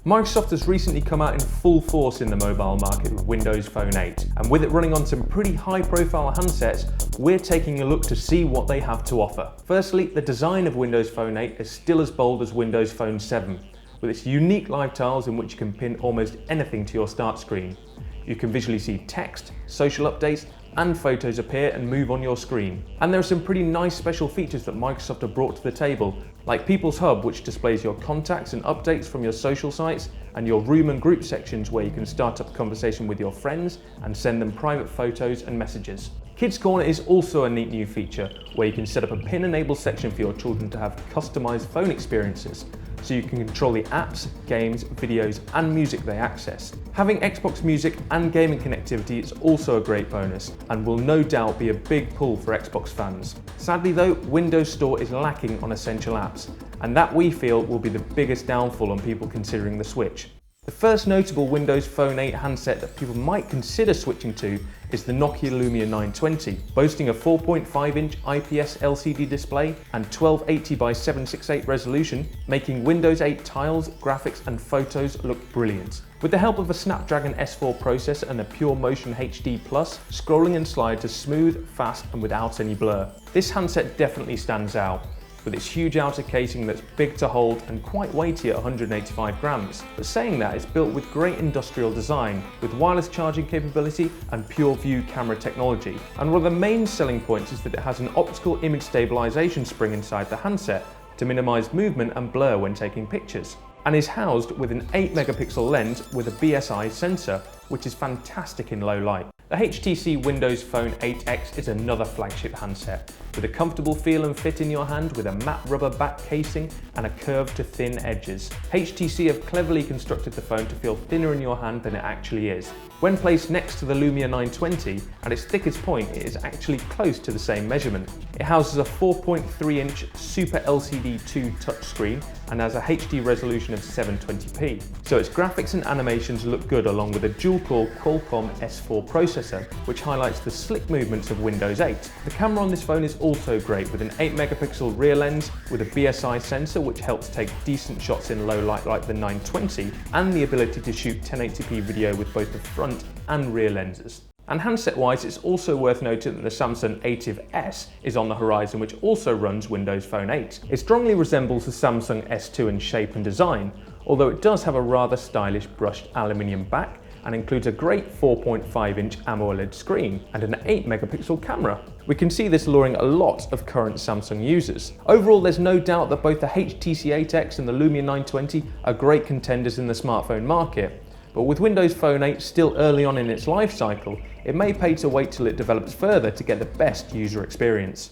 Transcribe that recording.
Microsoft has recently come out in full force in the mobile market with Windows Phone 8, and with it running on some pretty high-profile handsets, we're taking a look to see what they have to offer. Firstly, the design of Windows Phone 8 is still as bold as Windows Phone 7, with its unique live tiles in which you can pin almost anything to your start screen. You can visually see text, social updates, and photos appear and move on your screen. And there are some pretty nice special features that Microsoft have brought to the table, like People's Hub, which displays your contacts and updates from your social sites, and your room and group sections where you can start up a conversation with your friends and send them private photos and messages. Kids Corner is also a neat new feature where you can set up a pin-enabled section for your children to have customized phone experiences, so you can control the apps, games, videos, and music they access. Having Xbox Music and gaming connectivity is also a great bonus, and will no doubt be a big pull for Xbox fans. Sadly though, Windows Store is lacking on essential apps, and that we feel will be the biggest downfall on people considering the switch. The first notable Windows Phone 8 handset that people might consider switching to is the Nokia Lumia 920, boasting a 4.5-inch IPS LCD display and 1280 by 768 resolution, making Windows 8 tiles, graphics and photos look brilliant. With the help of a Snapdragon S4 processor and a Pure Motion HD+, scrolling and slides are smooth, fast and without any blur. This handset definitely stands out, with its huge outer casing that's big to hold and quite weighty at 185 grams. But saying that, it's built with great industrial design, with wireless charging capability and pure view camera technology. And one of the main selling points is that it has an optical image stabilization spring inside the handset to minimize movement and blur when taking pictures, and is housed with an 8-megapixel lens with a BSI sensor, which is fantastic in low light. The HTC Windows Phone 8X is another flagship handset, with a comfortable feel and fit in your hand with a matte rubber back casing and a curved to thin edges. HTC have cleverly constructed the phone to feel thinner in your hand than it actually is. When placed next to the Lumia 920, at its thickest point it is actually close to the same measurement. It houses a 4.3-inch Super LCD 2 touchscreen and has a HD resolution of 720p, so its graphics and animations look good along with a dual-core Qualcomm S4 processor, which highlights the slick movements of Windows 8. The camera on this phone is also great, with an 8-megapixel rear lens with a BSI sensor which helps take decent shots in low light like the 920, and the ability to shoot 1080p video with both the front and rear lenses. And handset-wise, it's also worth noting that the Samsung ATIV S is on the horizon, which also runs Windows Phone 8. It strongly resembles the Samsung S2 in shape and design, although it does have a rather stylish brushed aluminium back and includes a great 4.5-inch AMOLED screen and an 8-megapixel camera. We can see this luring a lot of current Samsung users. Overall, there's no doubt that both the HTC 8X and the Lumia 920 are great contenders in the smartphone market. But with Windows Phone 8 still early on in its life cycle, it may pay to wait till it develops further to get the best user experience.